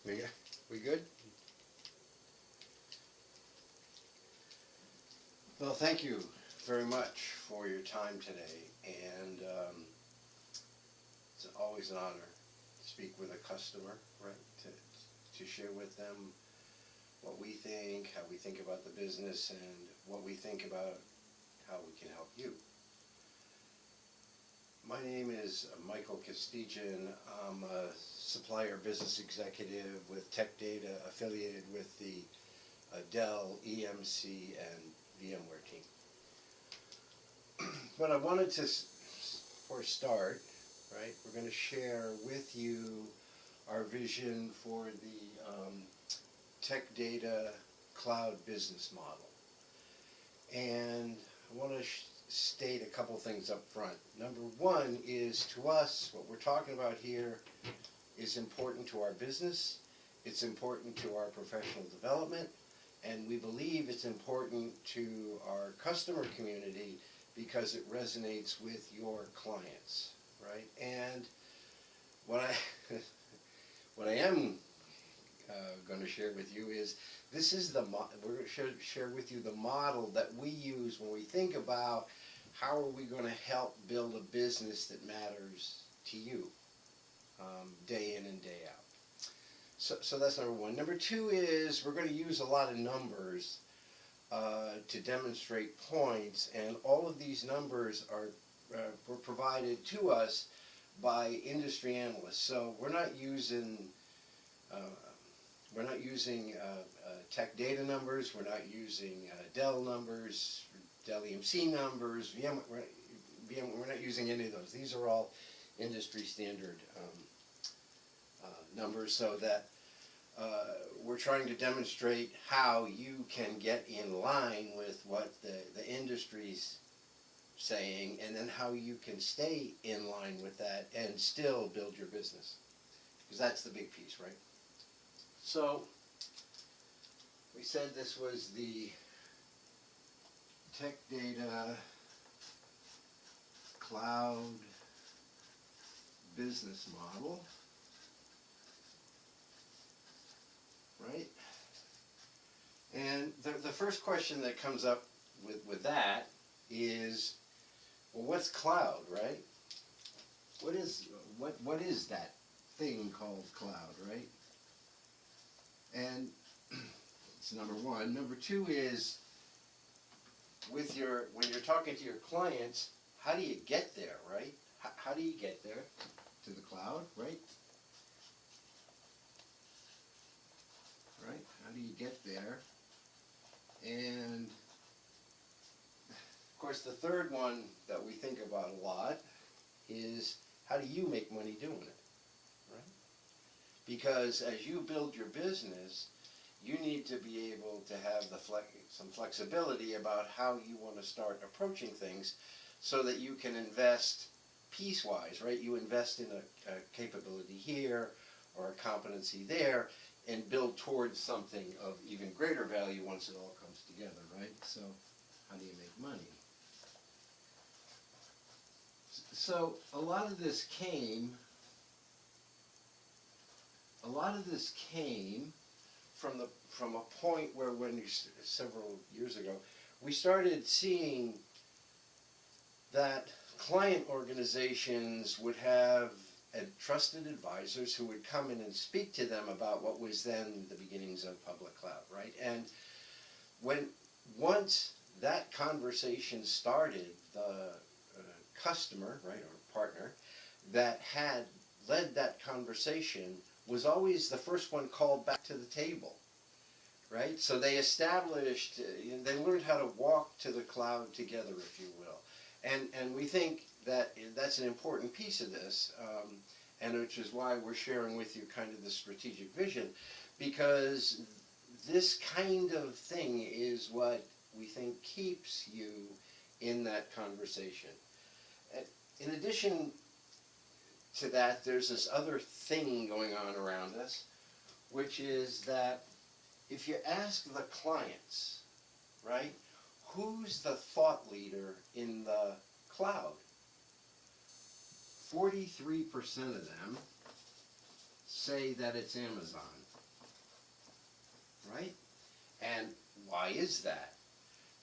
We good? Well, thank you very much for your time today, and it's always an honor to speak with a customer, right? To share with them what we think, how we think about the business, and what we think about how we can help you. My name is Michael Castigian. I'm a supplier business executive with Tech Data, affiliated with the Dell, EMC, and VMware team. But I wanted to, for a start, right, we're going to share with you our vision for the Tech Data cloud business model. And I want to state a couple things up front. Number one is, to us, what we're talking about here is important to our business, it's important to our professional development, and we believe it's important to our customer community because it resonates with your clients, right? And what I am going to share with you is, this is we're going to share with you the model that we use when we think about how are we going to help build a business that matters to you day in and day out. So that's number one. Number two is, we're going to use a lot of numbers to demonstrate points, and all of these numbers were provided to us by industry analysts. So we're not using Tech Data numbers. We're not using Dell numbers, Dell EMC numbers, we're not using any of those. These are all industry standard numbers, so that we're trying to demonstrate how you can get in line with what the industry's saying, and then how you can stay in line with that and still build your business. Because that's the big piece, right? So, we said this was the Tech Data cloud business model, right? And the first question that comes up with that is, well, what's cloud, right? What is that thing called cloud, right? And it's number one. Number two is, when you're talking to your clients, how do you get there, right? How do you get there to the cloud, right? Right? How do you get there? And of course, the third one that we think about a lot is, how do you make money doing it, right? Because as you build your business, you need to be able to have some flexibility about how you want to start approaching things, so that you can invest piecewise, right? You invest in a capability here or a competency there, and build towards something of even greater value once it all comes together, right? So, how do you make money? So, a lot of this came from a point where, several years ago, we started seeing that client organizations would have trusted advisors who would come in and speak to them about what was then the beginnings of public cloud, right? And once that conversation started, the customer, right, or partner, that had led that conversation was always the first one called back to the table, right? So they established, they learned how to walk to the cloud together, if you will. And we think that that's an important piece of this, and which is why we're sharing with you kind of the strategic vision, because this kind of thing is what we think keeps you in that conversation. In addition to that, there's this other thing going on around us, which is that if you ask the clients, right, who's the thought leader in the cloud? 43% of them say that it's Amazon. why is that?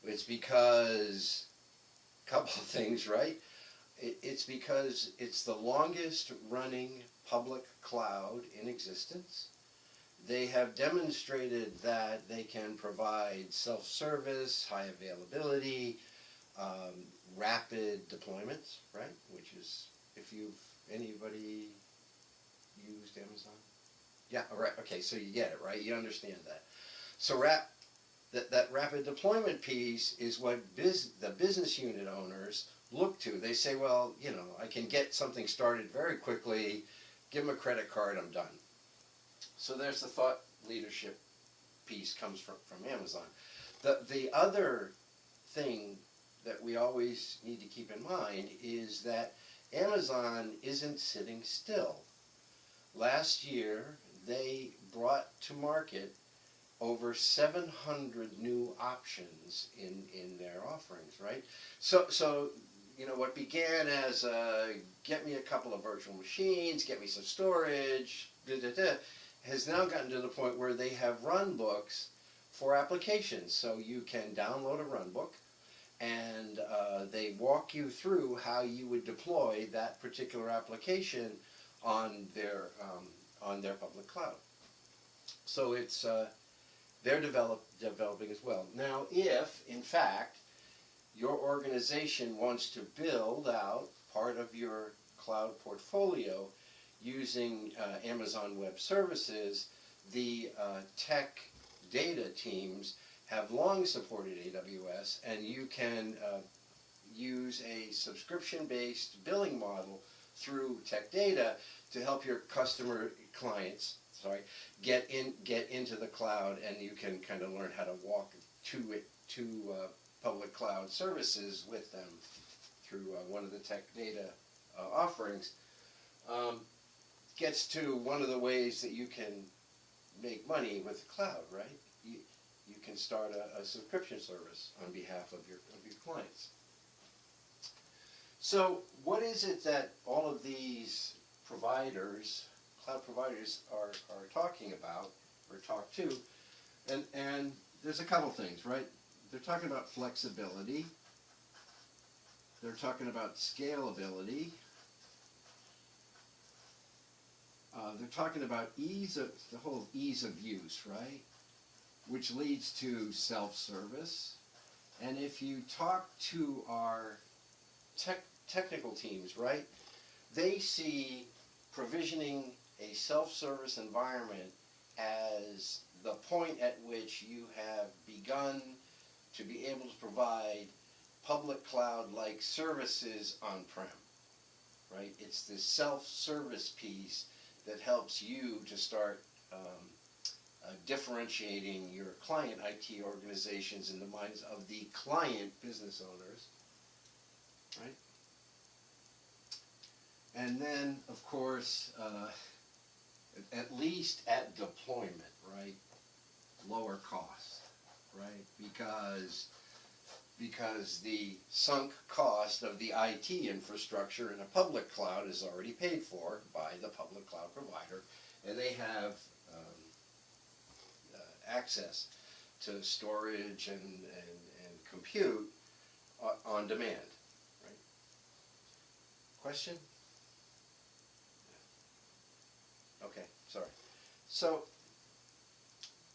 It's because, a couple of things, right? It's because it's the longest running public cloud in existence. They have demonstrated that they can provide self-service, high availability, rapid deployments, right? Which is, if anybody used Amazon? Yeah, all right, okay, so you get it, right? You understand that. So that rapid deployment piece is what the business unit owners look to. They say, well, I can get something started very quickly, give them a credit card, I'm done. So there's the thought leadership piece comes from Amazon. The other thing that we always need to keep in mind is that Amazon isn't sitting still. Last year, they brought to market over 700 new options in their offerings, right? So what began as get me a couple of virtual machines, get me some storage, has now gotten to the point where they have run books for applications. So you can download a run book, and they walk you through how you would deploy that particular application on their public cloud. So it's they're developing as well. Now, if in fact your organization wants to build out part of your cloud portfolio using Amazon Web Services, the tech data teams have long supported AWS, and you can use a subscription-based billing model through Tech Data to help your clients get into the cloud, and you can kind of learn how to walk to public cloud services with them through one of the Tech Data offerings. Gets to one of the ways that you can make money with the cloud, right? You can start a subscription service on behalf of your clients. So what is it that all of these cloud providers are talking about or talk to? And there's a couple things, right? They're talking about flexibility. They're talking about scalability. They're talking about the whole ease of use, right? Which leads to self-service. And if you talk to our technical teams, right, they see provisioning a self-service environment as the point at which you have begun to be able to provide public cloud-like services on-prem, right? It's the self-service piece that helps you to start differentiating your client IT organizations in the minds of the client business owners, right? And then, of course, at least at deployment, right? Lower cost, right? Because the sunk cost of the IT infrastructure in a public cloud is already paid for by the public cloud provider, and they have access to storage and compute on demand, right? Question? Okay, sorry. So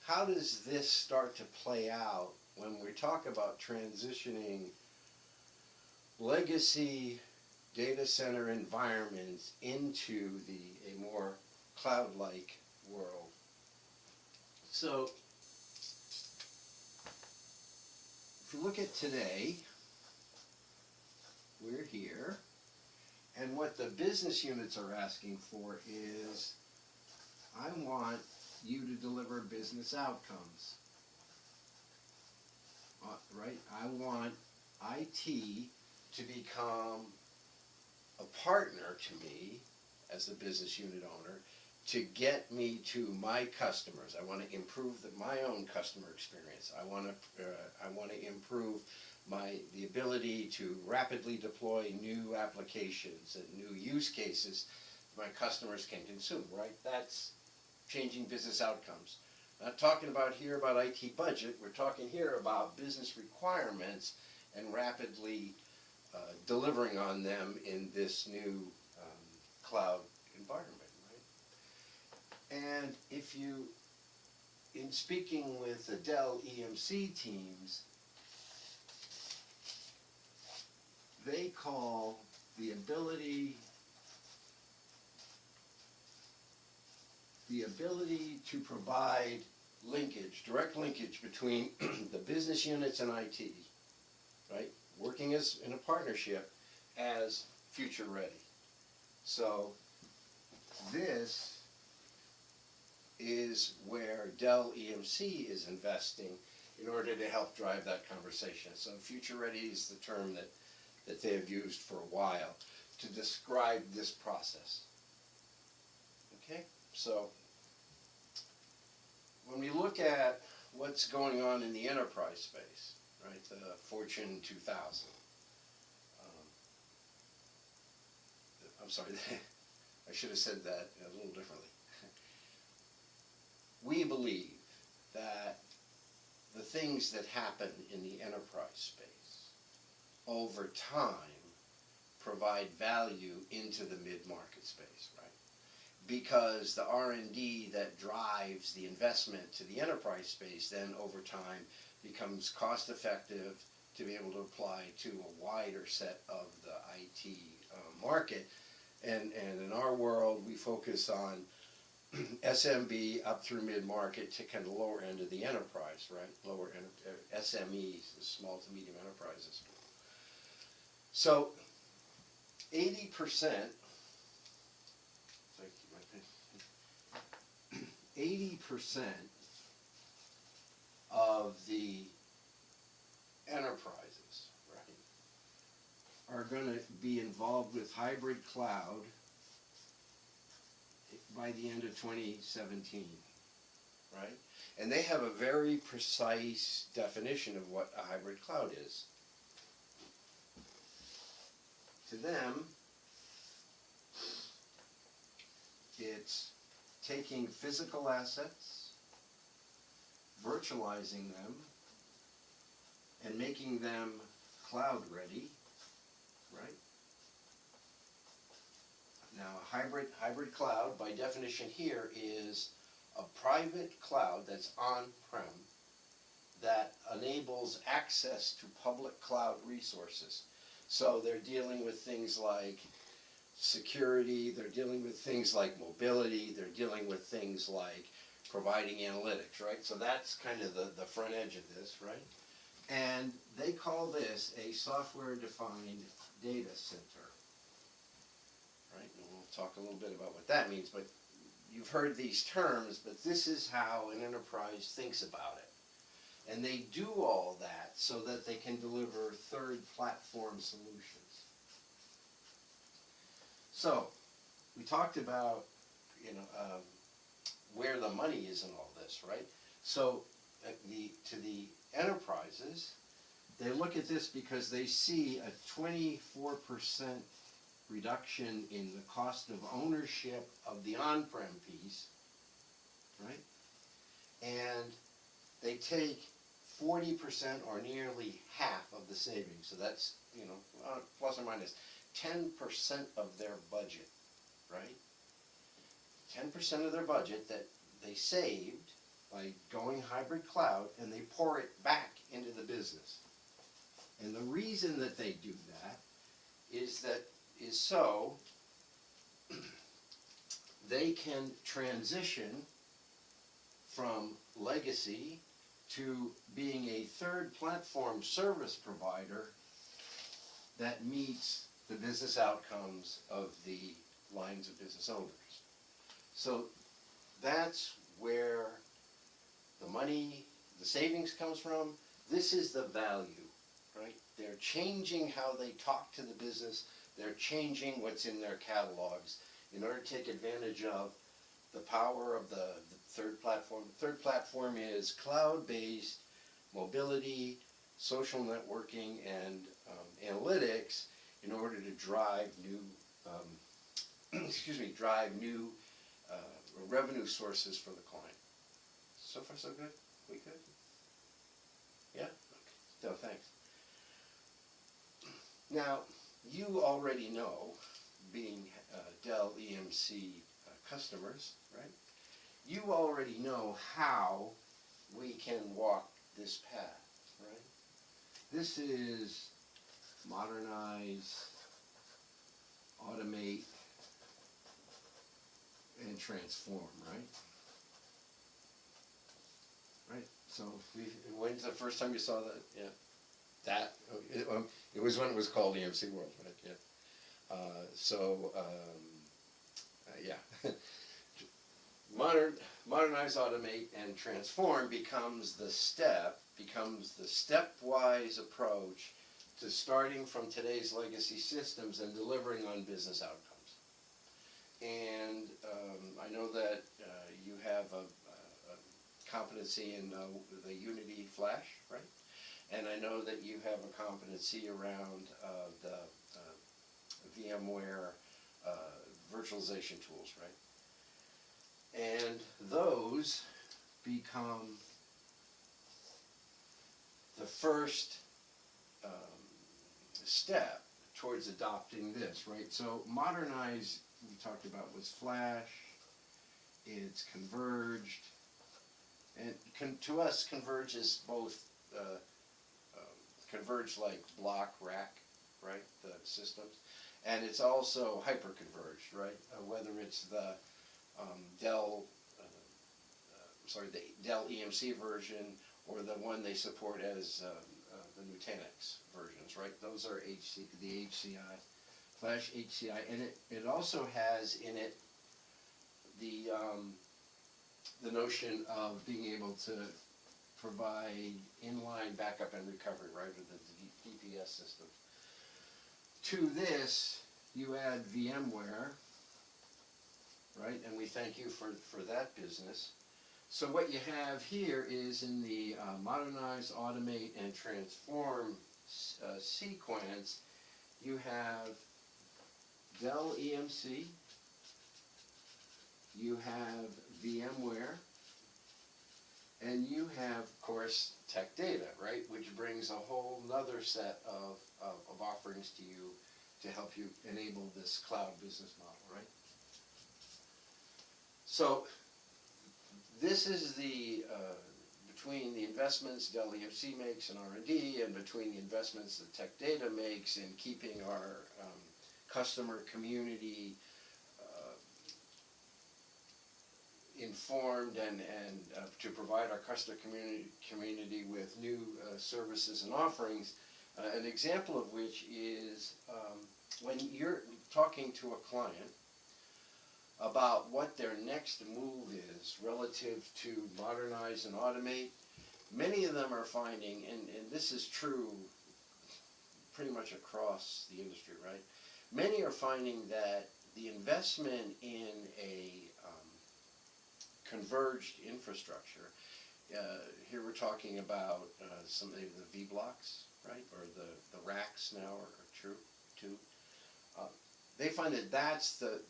how does this start to play out when we talk about transitioning legacy data center environments into a more cloud-like world? So if you look at today, we're here, and what the business units are asking for is, I want you to deliver business outcomes, right? I want IT to become a partner to me as the business unit owner to get me to my customers. I want to improve my own customer experience. I want to improve the ability to rapidly deploy new applications and new use cases my customers can consume, right? That's changing business outcomes. Not talking about here about IT budget, we're talking here about business requirements and rapidly delivering on them in this new cloud environment, right? And if you, in speaking with the Dell EMC teams, they call the ability to provide linkage, direct linkage between the business units and IT, right? Working as in a partnership as future ready. So this is where Dell EMC is investing in order to help drive that conversation. So future ready is the term that they have used for a while to describe this process. Okay, so when we look at what's going on in the enterprise space, right, the Fortune 2000, I'm sorry, I should have said that a little differently. We believe that the things that happen in the enterprise space over time provide value into the mid-market space, right? Because the R&D that drives the investment to the enterprise space then over time becomes cost effective to be able to apply to a wider set of the IT market. And in our world, we focus on SMB up through mid-market to kind of lower end of the enterprise, right? Lower end, SMEs, small to medium enterprises. So 80%, 80% of the enterprises, right, are going to be involved with hybrid cloud by the end of 2017, right? And they have a very precise definition of what a hybrid cloud is. To them, it's taking physical assets, virtualizing them, and making them cloud ready, right? Now, a hybrid cloud, by definition here, is a private cloud that's on-prem that enables access to public cloud resources. So they're dealing with things like security, they're dealing with things like mobility, they're dealing with things like providing analytics, right? So that's kind of the front edge of this, right? And they call this a software-defined data center. Right, and we'll talk a little bit about what that means, but you've heard these terms, but this is how an enterprise thinks about it. And they do all that so that they can deliver third platform solutions. So, we talked about, where the money is in all this, right? So, to the enterprises, they look at this because they see a 24% reduction in the cost of ownership of the on-prem piece, right? And they take 40% or nearly half of the savings. So that's, plus or minus 10% of their budget, right? 10% of their budget that they saved by going hybrid cloud, and they pour it back into the business. And the reason that they do that is so they can transition from legacy to being a third platform service provider that meets the business outcomes of the lines of business owners. So that's where the money, the savings comes from. This is the value, right? They're changing how they talk to the business. They're changing what's in their catalogs in order to take advantage of the power of the third platform. The third platform is cloud-based mobility, social networking, and analytics in order to drive new, drive new revenue sources for the client. So far so good? We good? Yeah? Okay. No, thanks. Now, you already know, being Dell EMC customers, right? You already know how we can walk this path, right? This is modernize, automate, and transform, right? Right. So when's the first time you saw that? Yeah. That it was when it was called EMC World, right? Yeah. Yeah. Modernize, automate, and transform becomes the stepwise approach to starting from today's legacy systems and delivering on business outcomes. And I know that you have a competency in the Unity Flash, right? And I know that you have a competency around the VMware virtualization tools, right? And those become the first step towards adopting this, right? So modernize, we talked about, was Flash, it's converged, and to us, converge is both converged like block, rack, right, the systems, and it's also hyper-converged, right? Whether it's the Dell, the Dell EMC version, or the one they support as the Nutanix versions, right? Those are the HCI, Flash HCI, and it also has in it the notion of being able to provide inline backup and recovery, right, or the DPS system. To this, you add VMware, right, and we thank you for that business. So what you have here is in the modernize, automate, and transform sequence, you have Dell EMC, you have VMware, and you have, of course, Tech Data, right, which brings a whole nother set of offerings to you to help you enable this cloud business model, right? So this is the, between the investments Dell EMC makes in R&D and between the investments that Tech Data makes in keeping our customer community informed and to provide our customer community with new services and offerings, an example of which is when you're talking to a client about what their next move is relative to modernize and automate, many of them are finding, and this is true pretty much across the industry, right? Many are finding that the investment in a converged infrastructure, here we're talking about some of the V-blocks, right, or the racks now are true too. They find that that's the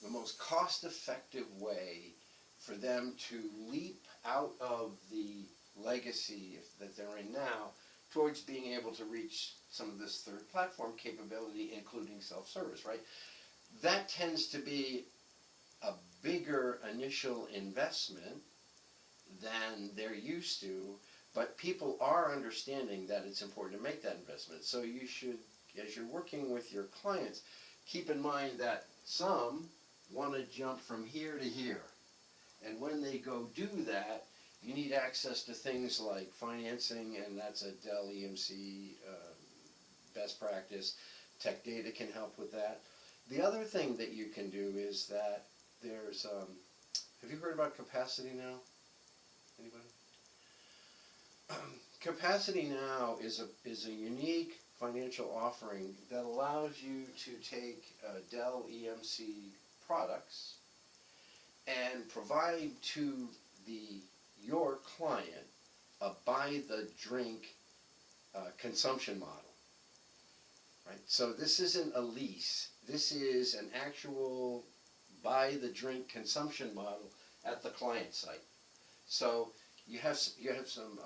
most cost-effective way for them to leap out of the legacy that they're in now towards being able to reach some of this third platform capability, including self-service, right? That tends to be a bigger initial investment than they're used to, but people are understanding that it's important to make that investment. So you should, as you're working with your clients, keep in mind that some want to jump from here to here. And when they go do that, you need access to things like financing, and that's a Dell EMC best practice. Tech Data can help with that. The other thing that you can do is that there's, have you heard about Capacity Now? Anybody? Capacity Now is a unique financial offering that allows you to take Dell EMC products and provide to your client a buy the drink consumption model. Right? So this isn't a lease. This is an actual buy the drink consumption model at the client site. So you have some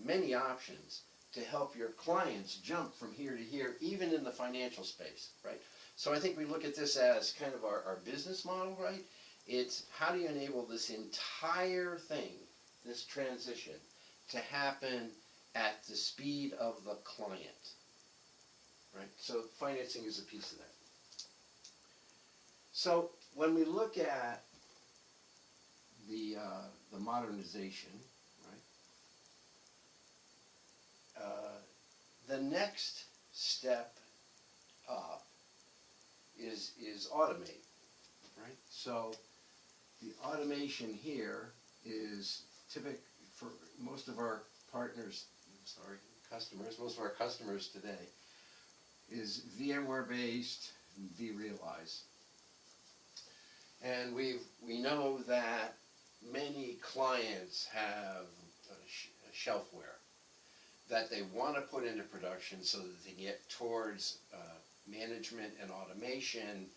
many options to help your clients jump from here to here, even in the financial space, right? So I think we look at this as kind of our business model, right? It's how do you enable this entire thing, this transition, to happen at the speed of the client, right? So financing is a piece of that. So when we look at the modernization, right? The next step up is automate, right? So the automation here is typical for most of our partners, customers, most of our customers today is VMware based, vRealize. And we know that many clients have shelfware that they want to put into production so that they get towards management and automation,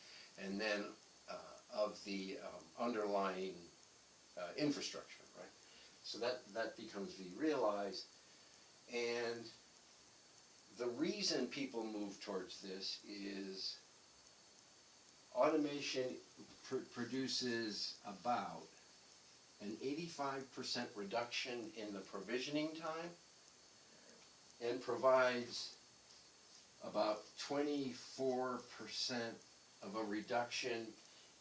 and then of the underlying infrastructure, right? So that becomes vRealize, and the reason people move towards this is automation produces about an 85% reduction in the provisioning time and provides about 24% of a reduction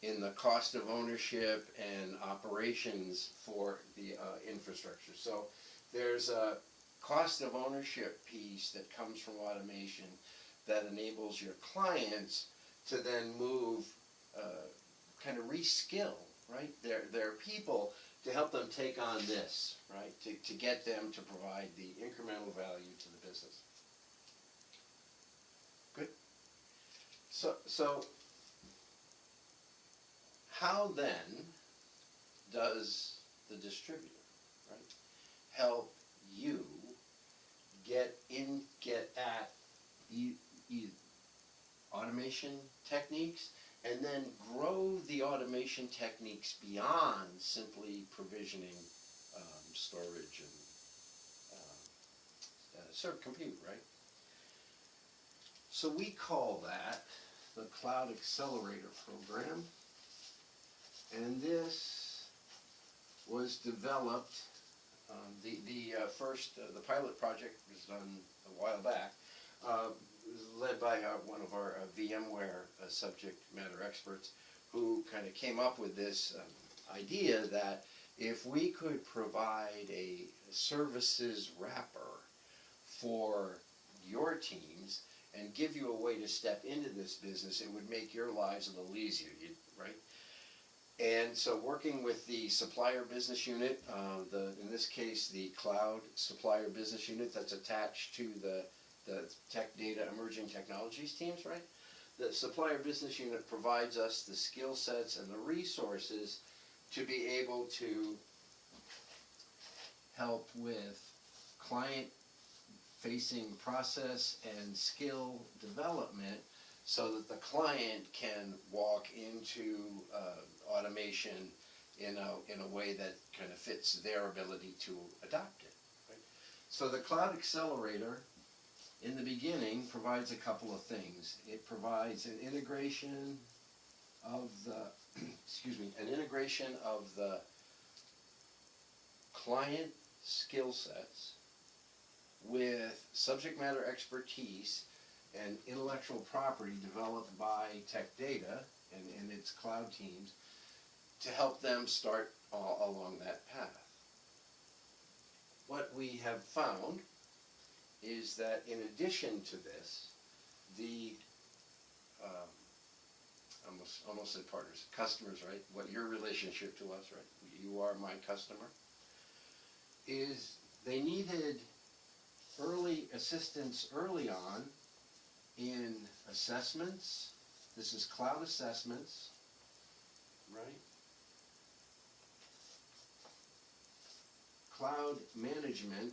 in the cost of ownership and operations for the infrastructure. So there's a cost of ownership piece that comes from automation that enables your clients to then move, kind of reskill, right, their people to help them take on this, right, to get them to provide the incremental value to the business. Good. So how then does the distributor, right, help you get at automation techniques, and then grow the automation techniques beyond simply provisioning storage and serve compute, right? So we call that the Cloud Accelerator Program, and this was developed. The pilot project was done a while back. It was led by one of our VMware subject matter experts, who kind of came up with this idea that if we could provide a services wrapper for your teams and give you a way to step into this business, it would make your lives a little easier, right? And so working with the supplier business unit, in this case the cloud supplier business unit that's attached to the tech data emerging technologies teams, right? The supplier business unit provides us the skill sets and the resources to be able to help with client facing process and skill development so that the client can walk into automation in a way that kind of fits their ability to adopt it, right? So the Cloud Accelerator in the beginning provides a couple of things. It provides an integration of the client skill sets with subject matter expertise and intellectual property developed by Tech Data and its cloud teams to help them start along that path. What we have found is that in addition to this, the almost said partners, customers, right? What your relationship to us, right? You are my customer. Is they needed early assistance early on in assessments. This is cloud assessments, right? Cloud management,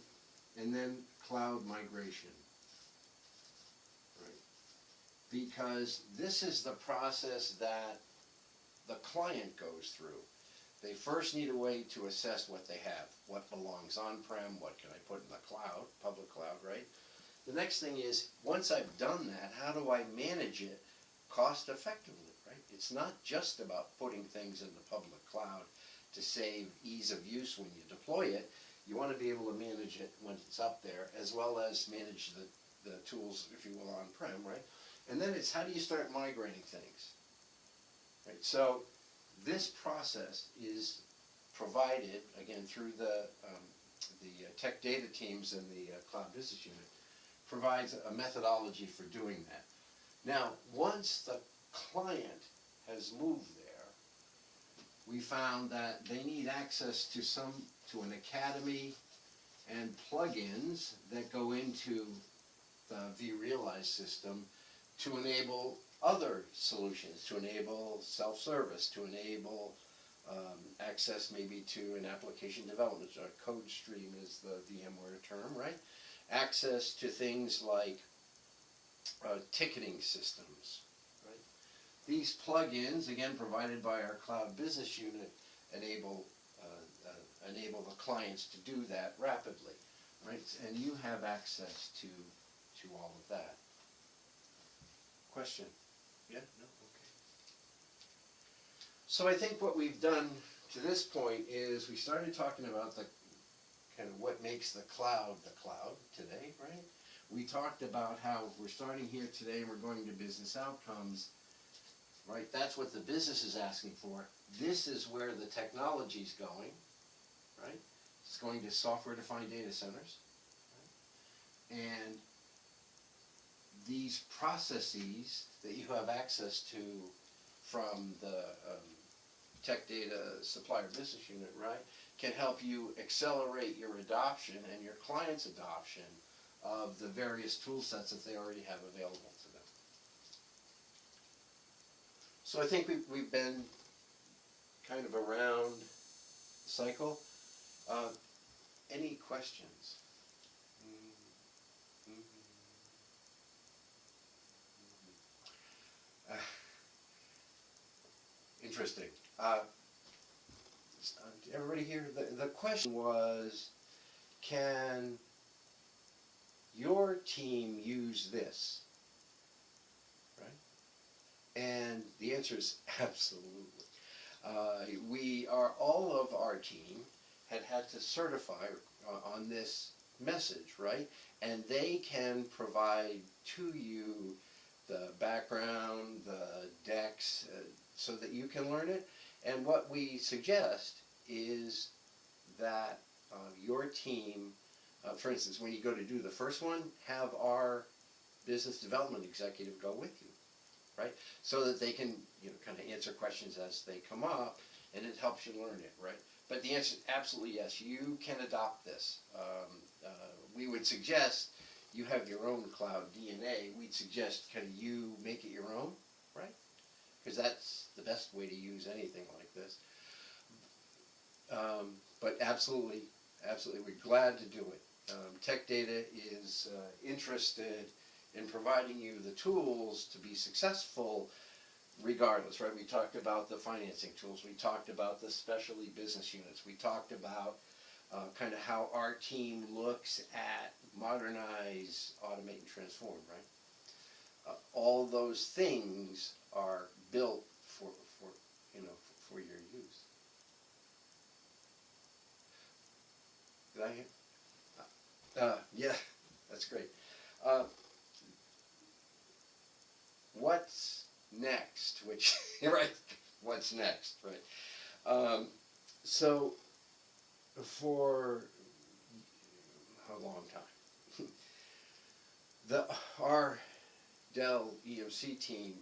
and then cloud migration, right? Because this is the process that the client goes through. They first need a way to assess what they have, what belongs on-prem, what can I put in the cloud, public cloud, right? The next thing is, once I've done that, how do I manage it cost effectively, right? It's not just about putting things in the public cloud to save ease of use when you deploy it. You want to be able to manage it when it's up there, as well as manage the tools, if you will, on-prem, right? And then it's how do you start migrating things, right? So this process is provided, again, through the tech data teams and the cloud business unit, provides a methodology for doing that. Now, once the client has moved there, we found that they need access to an academy and plugins that go into the vRealize system to enable other solutions, to enable self-service, to enable access maybe to an application development, or a code stream is the VMware term, right? Access to things like ticketing systems, right? These plugins, again provided by our cloud business unit, enable the clients to do that rapidly, right? And you have access to all of that. Question? Yeah? No? Okay. So I think what we've done to this point is we started talking about the kind of what makes the cloud today, right? We talked about how we're starting here today and we're going to business outcomes, right? That's what the business is asking for. This is where the technology's going, right? It's going to software-defined data centers, right? And these processes that you have access to from the tech data supplier business unit, right, can help you accelerate your adoption and your client's adoption of the various tool sets that they already have available to them. So I think we've been kind of around the cycle. Any questions? Interesting. Everybody here, the question was, can your team use this, right? And the answer is absolutely. All of our team had to certify on this message, right? And they can provide to you the background, the decks, so that you can learn it. And what we suggest is that your team, for instance, when you go to do the first one, have our business development executive go with you, right? So that they can, kind of answer questions as they come up, and it helps you learn it, right? But the answer is absolutely yes. You can adopt this. We would suggest you have your own cloud DNA. We'd suggest kind of you make it your own, right? Because that's the best way to use anything like this. But absolutely, we're glad to do it. Tech Data is interested in providing you the tools to be successful regardless, right? We talked about the financing tools. We talked about the specialty business units. We talked about kind of how our team looks at modernize, automate, and transform, right? All those things are built for your use. Did I hear? Yeah, that's great. What's next? Which, right? What's next, right? So, for a long time, our Dell EMC team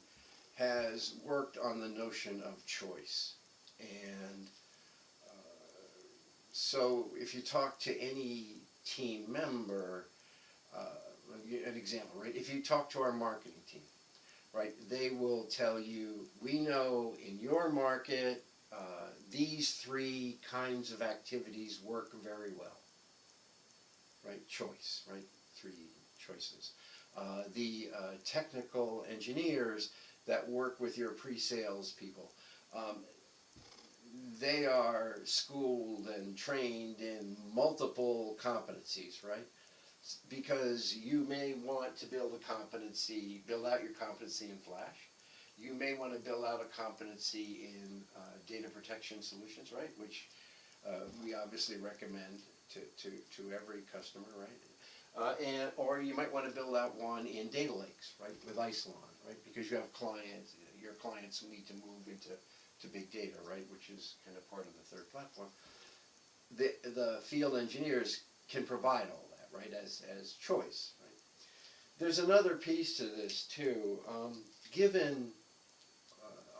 has worked on the notion of choice. And so if you talk to any team member, an example, right? If you talk to our marketing team, right, they will tell you, we know in your market, these three kinds of activities work very well, right? Choice, right? Three choices. The technical engineers that work with your pre-sales people, they are schooled and trained in multiple competencies, right? Because you may want to build out your competency in Flash. You may want to build out a competency in data protection solutions, right? Which we obviously recommend to every customer, right? Or you might want to build out one in data lakes, right, with Isilon, right? Because you have clients, your clients need to move into big data, right, which is kind of part of the third platform. The field engineers can provide all that, right, as choice, right? There's another piece to this too. Given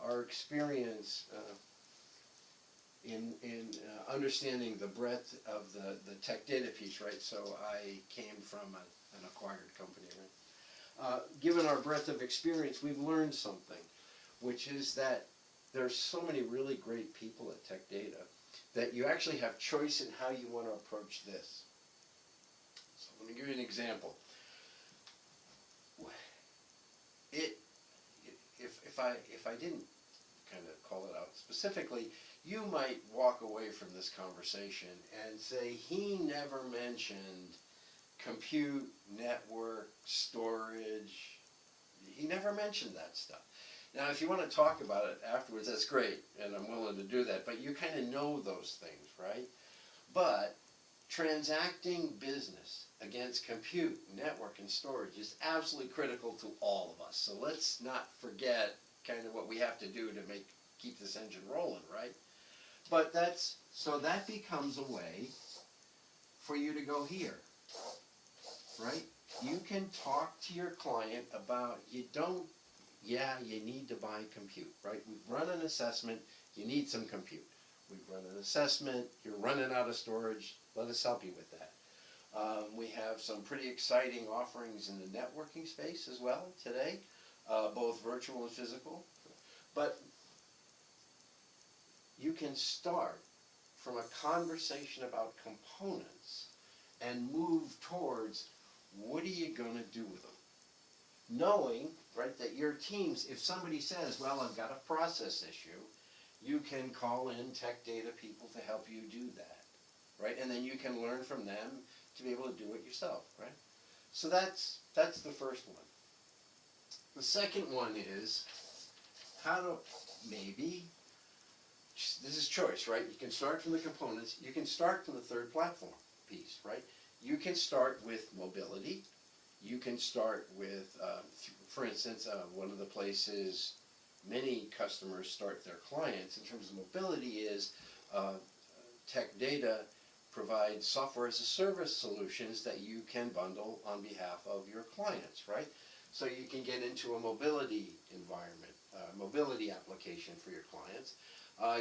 our experience in understanding the breadth of the tech data piece, right? So I came from an acquired company, right? Given our breadth of experience, we've learned something, which is that there's so many really great people at Tech Data that you actually have choice in how you want to approach this. So let me give you an example. If I didn't kind of call it out specifically, you might walk away from this conversation and say, he never mentioned compute, network, storage. He never mentioned that stuff. Now, if you want to talk about it afterwards, that's great, and I'm willing to do that, but you kind of know those things, right? But transacting business against compute, network, and storage is absolutely critical to all of us. So let's not forget kind of what we have to do to keep this engine rolling, right? But so that becomes a way for you to go here, right? You can talk to your client about, you need to buy compute, right? We've run an assessment, you need some compute. We've run an assessment, you're running out of storage, let us help you with that. We have some pretty exciting offerings in the networking space as well today, both virtual and physical. But you can start from a conversation about components and move towards what are you going to do with them? Knowing, right, that your teams, if somebody says, well, I've got a process issue, you can call in Tech Data people to help you do that, right? And then you can learn from them to be able to do it yourself, right? So that's the first one. The second one is this is choice, right? You can start from the components. You can start from the third platform piece, right? You can start with mobility. You can start with, for instance, one of the places many customers start their clients in terms of mobility is Tech Data provides software as a service solutions that you can bundle on behalf of your clients, right? So you can get into a mobility environment, mobility application for your clients.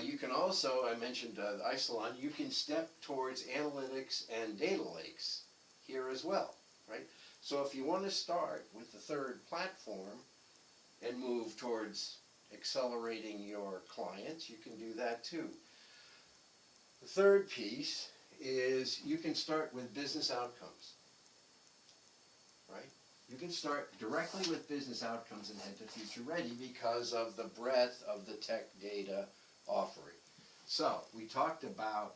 You can also, I mentioned Isilon, you can step towards analytics and data lakes here as well, right? So if you want to start with the third platform and move towards accelerating your clients, you can do that too. The third piece is you can start with business outcomes, right? You can start directly with business outcomes and head to future ready because of the breadth of the Tech Data offering. So we talked about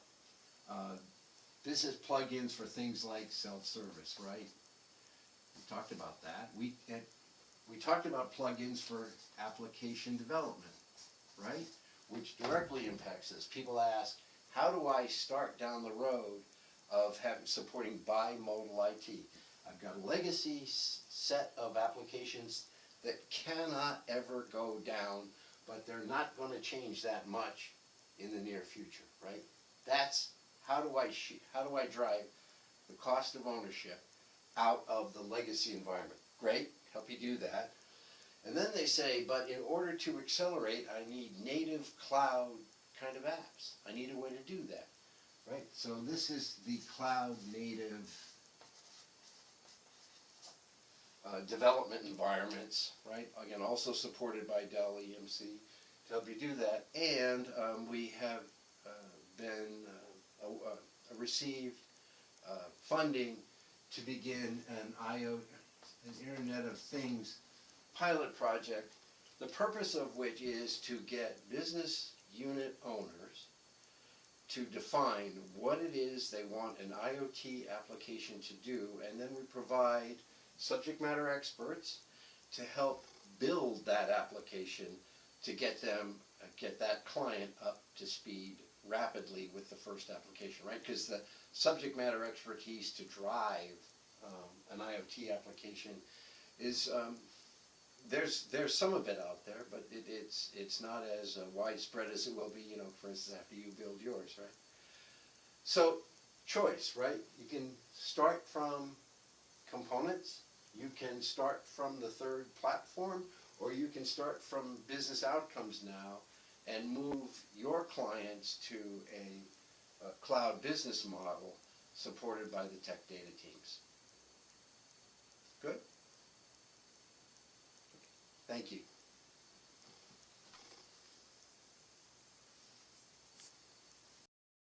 business plugins for things like self-service, right? We talked about that. We talked about plugins for application development, right? Which directly impacts this. People ask, how do I start down the road of supporting bimodal IT? I've got a legacy set of applications that cannot ever go down, but they're not going to change that much in the near future, right? That's how do I drive the cost of ownership out of the legacy environment? Great, help you do that. And then they say, but in order to accelerate, I need native cloud kind of apps. I need a way to do that, right? So this is the cloud native development environments, right? Again, also supported by Dell EMC to help you do that. And we have received funding to begin an Internet of Things pilot project, the purpose of which is to get business unit owners to define what it is they want an IoT application to do, and then we provide subject matter experts to help build that application to get that client up to speed rapidly with the first application, right? Because the subject matter expertise to drive an IoT application is there's some of it out there, but it's not as widespread as it will be, for instance, after you build yours, right? So, choice, right? You can start from components, you can start from the third platform, or you can start from business outcomes now and move your clients to a cloud business model supported by the tech data teams. Good? Thank you.